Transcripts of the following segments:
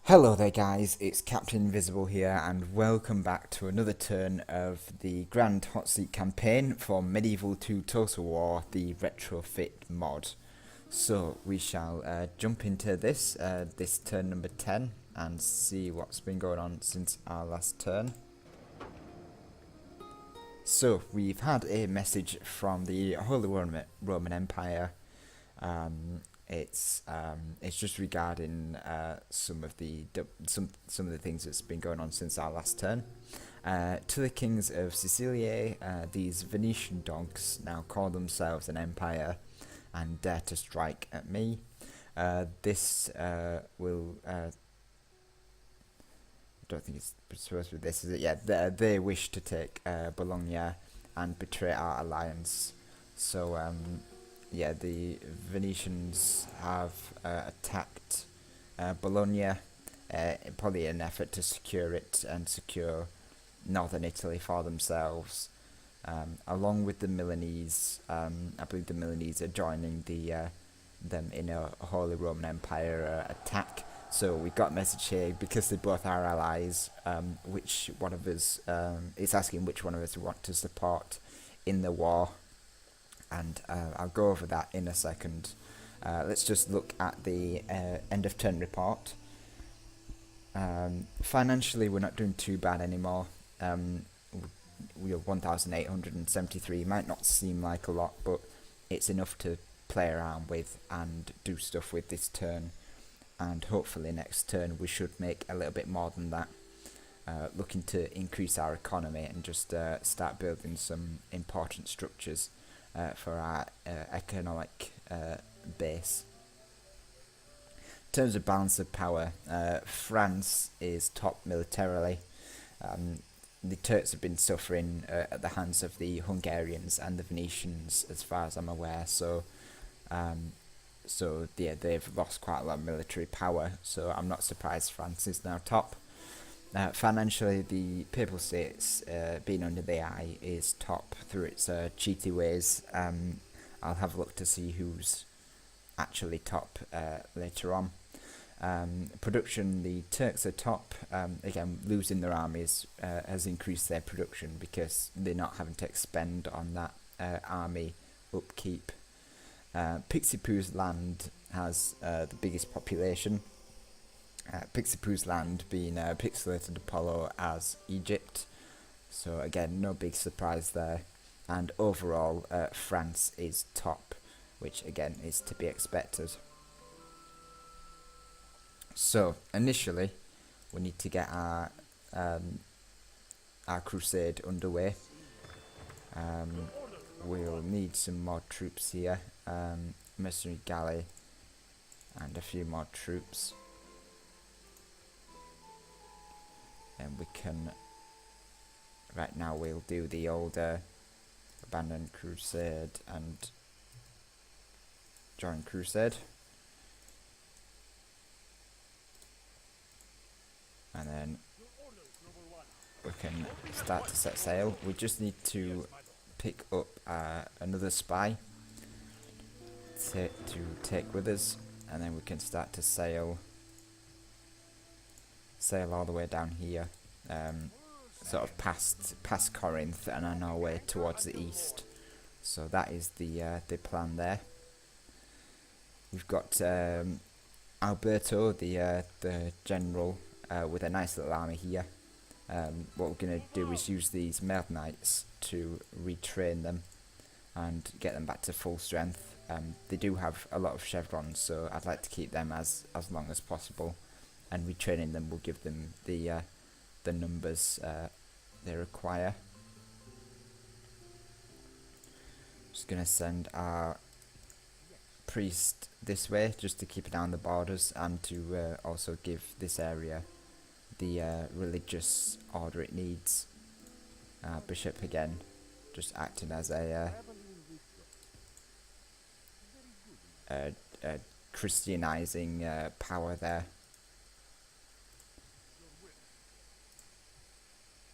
Hello there guys, it's Captain Invisible here and welcome back to another turn of the Grand Hot Seat campaign for Medieval 2 Total War, the retrofit mod. So we shall jump into this turn number 10 and see what's been going on since our last turn. So we've had a message from the Holy Roman Empire. It's just regarding some of the things that's been going on since our last turn. To the kings of Sicily, these Venetian dogs now call themselves an empire and dare to strike at me. This will. I don't think it's supposed to be this, is it? Yeah, they wish to take Bologna and betray our alliance. So yeah, the Venetians have attacked Bologna, probably in an effort to secure it and secure northern Italy for themselves. Along with the Milanese, I believe the Milanese are joining them in a Holy Roman Empire attack. So we got a message here because they both are allies. Which one of us? It's asking which one of us we want to support in the war, and I'll go over that in a second. Let's just look at the end of turn report. Financially, we're not doing too bad anymore. We are 1,873. Might not seem like a lot, but it's enough to play around with and do stuff with this turn. And hopefully next turn we should make a little bit more than that. Looking to increase our economy and just start building some important structures for our economic base. In terms of balance of power, France is top militarily. The Turks have been suffering at the hands of the Hungarians and the Venetians, as far as I'm aware. So yeah, they've lost quite a lot of military power, so I'm not surprised France is now top. Financially, the Papal States, being under the eye, is top through its cheaty ways. I'll have a look to see who's actually top later on. Production, the Turks are top. Again, losing their armies has increased their production because they're not having to expend on that army upkeep. Pixie-Poo's land has the biggest population. Pixie-Poo's land being pixelated Apollo as Egypt. So again, no big surprise there. And overall, France is top, which again is to be expected. So initially, we need to get our crusade underway. We'll need some more troops here, mercenary galley and a few more troops, and we can, right now we'll do the older abandoned Crusade and join Crusade, and then we can start to set sail. We just need to pick up another spy to take with us, and then we can start to sail all the way down here, sort of past Corinth and on our way towards the east. So that is the plan there. We've got Alberto, the general, with a nice little army here. What we're going to do is use these Male Knights to retrain them and get them back to full strength. They do have a lot of chevrons, so I'd like to keep them as long as possible, and retraining them will give them the numbers they require. Just going to send our priest this way just to keep it down the borders and to also give this area the religious order it needs. Bishop again, just acting as a Christianizing power there.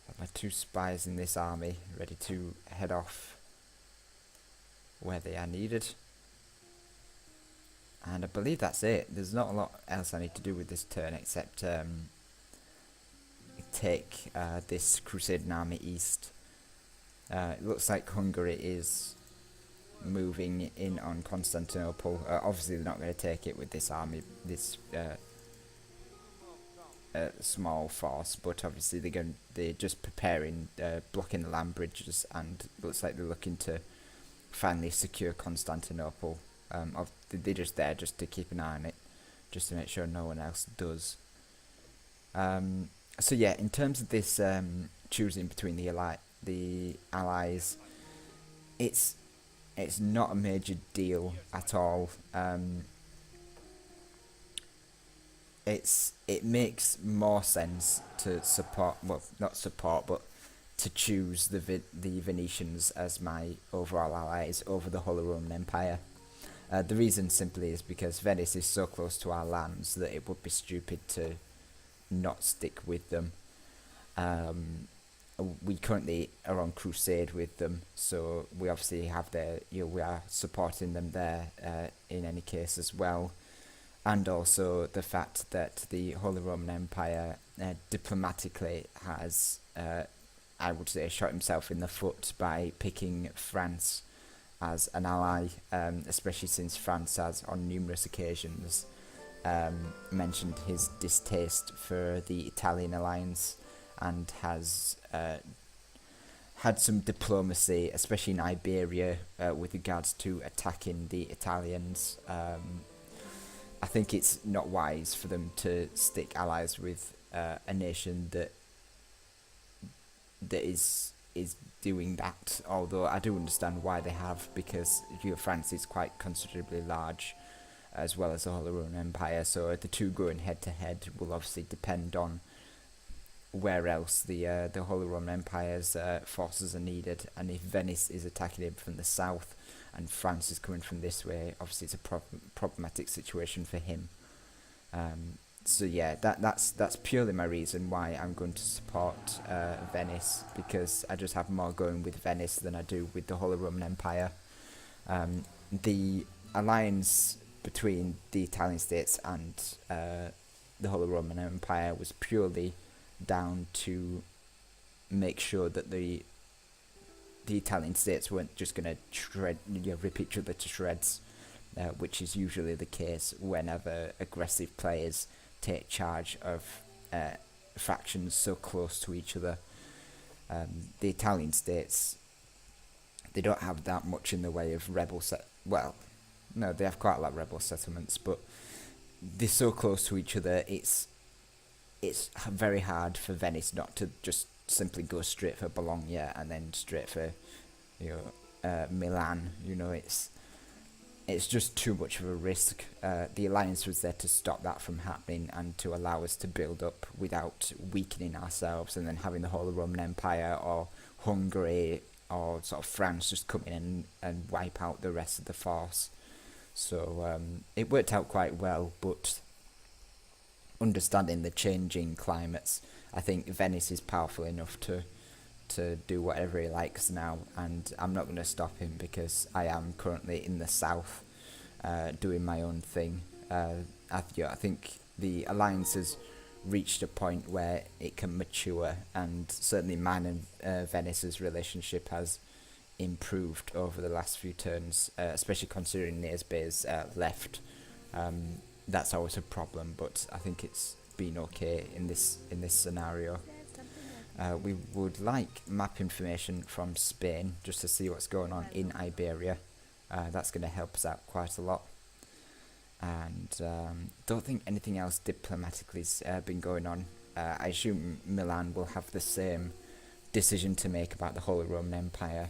Have my two spies in this army ready to head off where they are needed. And I believe that's it. There's not a lot else I need to do with this turn except take this Crusader army east. It looks like Hungary is moving in on Constantinople. Obviously they're not going to take it with this army, this small force, but obviously they're just preparing, blocking the land bridges, and looks like they're looking to finally secure Constantinople. They're just there just to keep an eye on it, just to make sure no one else does. So yeah, in terms of this choosing between the allies, it's not a major deal at all. It makes more sense to support, well, not support, but to choose the Venetians as my overall allies over the Holy Roman Empire. The reason simply is because Venice is so close to our lands that it would be stupid to not stick with them. We currently are on crusade with them, so we obviously have we are supporting them there in any case as well. And also the fact that the Holy Roman Empire diplomatically has, I would say, shot himself in the foot by picking France as an ally, especially since France has on numerous occasions mentioned his distaste for the Italian alliance, and has had some diplomacy, especially in Iberia, with regards to attacking the Italians. I think it's not wise for them to stick allies with a nation that is doing that, although I do understand why they have, because France is quite considerably large, as well as the Holy Roman Empire, so the two going head to head will obviously depend on where else the Holy Roman Empire's forces are needed. And if Venice is attacking him from the south and France is coming from this way, obviously it's a problematic situation for him. So yeah, that's purely my reason why I'm going to support Venice, because I just have more going with Venice than I do with the Holy Roman Empire. The alliance between the Italian states and the Holy Roman Empire was purely down to make sure that the Italian states weren't just going to rip each other to shreds, which is usually the case whenever aggressive players take charge of factions so close to each other. The Italian states, they don't have that much in the way of rebel well, no, they have quite a lot of rebel settlements, but they're so close to each other, it's very hard for Venice not to just simply go straight for Bologna and then straight for Milan. It's just too much of a risk. The alliance was there to stop that from happening and to allow us to build up without weakening ourselves, and then having the Holy Roman Empire or Hungary or sort of France just come in and wipe out the rest of the force. So it worked out quite well, but understanding the changing climates, I think Venice is powerful enough to do whatever he likes now, and I'm not going to stop him because I am currently in the south doing my own thing. I think the alliance has reached a point where it can mature, and certainly mine and Venice's relationship has improved over the last few turns, especially considering Nesbe's left. That's always a problem, but I think it's been okay in this scenario. We would like map information from Spain just to see what's going on in Iberia. That's going to help us out quite a lot. And don't think anything else diplomatically's been going on. I assume Milan will have the same decision to make about the Holy Roman Empire.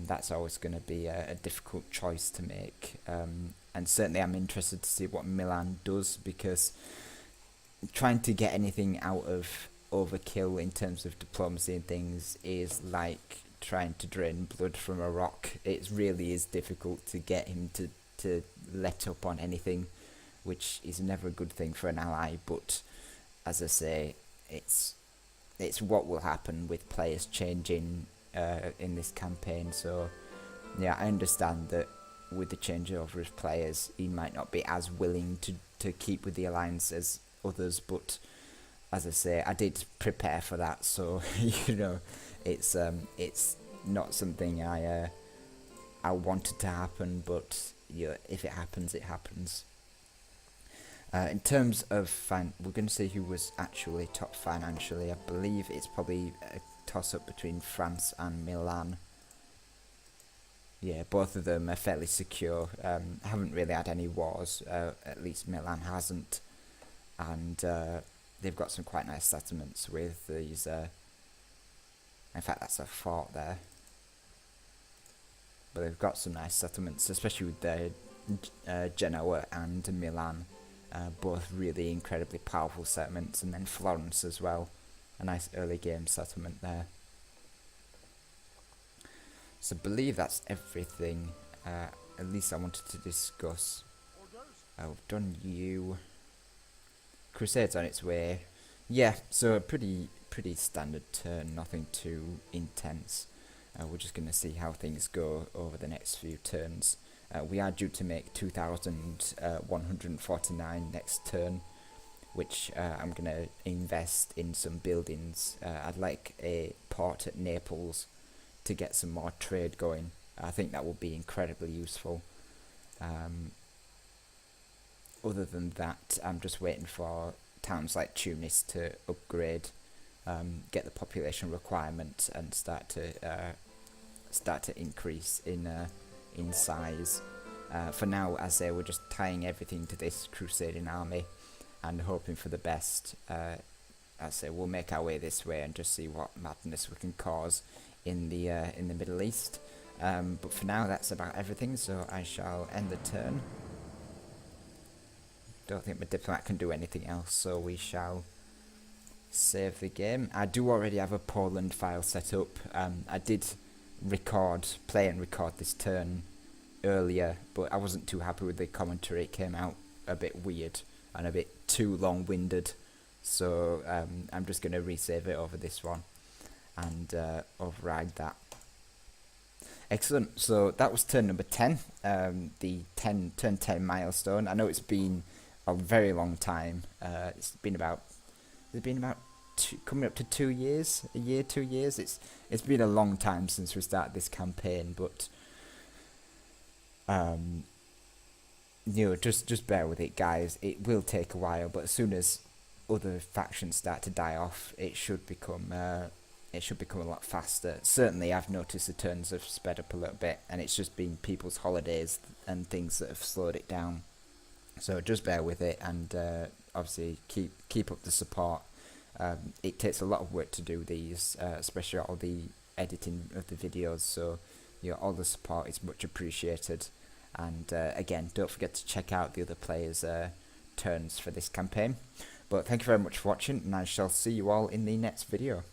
That's always going to be a difficult choice to make. And certainly I'm interested to see what Milan does, because trying to get anything out of overkill in terms of diplomacy and things is like trying to drain blood from a rock. It really is difficult to get him to let up on anything, which is never a good thing for an ally. But as I say, it's what will happen with players changing in this campaign. So yeah, I understand that with the changeover of players, he might not be as willing to keep with the alliance as others, but as I say, I did prepare for that, so you know, it's not something I wanted to happen, but yeah, if it happens, it happens. In terms of we're going to see who was actually top financially. I believe it's probably a toss-up between France and Milan. Yeah, both of them are fairly secure. Haven't really had any wars. At least Milan hasn't, and they've got some quite nice settlements with these. In fact, that's a fort there. But they've got some nice settlements, especially with their Genoa and Milan. Both really incredibly powerful settlements, and then Florence as well, a nice early game settlement there. So I believe that's everything, at least I wanted to discuss. We've done you. Crusade's on its way. Yeah, so a pretty standard turn, nothing too intense. We're just going to see how things go over the next few turns. We are due to make 2,149 next turn, which I'm going to invest in some buildings. I'd like a port at Naples to get some more trade going. I think that will be incredibly useful. Other than that, I'm just waiting for towns like Tunis to upgrade, get the population requirement, and start to increase in size. For now, as I say, we're just tying everything to this Crusading army and hoping for the best. As I say, we'll make our way this way and just see what madness we can cause in the Middle East. But for now, that's about everything, so I shall end the turn. Don't think my diplomat can do anything else, so we shall save the game. I do already have a Poland file set up. I did play and record this turn earlier, but I wasn't too happy with the commentary. It came out a bit weird and a bit too long-winded, so I'm just going to resave it over this one and override that. Excellent. So that was turn number 10, the turn 10 milestone. I know it's been a very long time. It's been about coming up to 2 years, a year, 2 years. It's been a long time since we started this campaign, but you know, just bear with it, guys. It will take a while, but as soon as other factions start to die off, it should become a lot faster. Certainly, I've noticed the turns have sped up a little bit, and it's just been people's holidays and things that have slowed it down. So just bear with it, and obviously keep up the support. It takes a lot of work to do these, especially all the editing of the videos. So you know, all the support is much appreciated. And again, don't forget to check out the other players' turns for this campaign. But thank you very much for watching, and I shall see you all in the next video.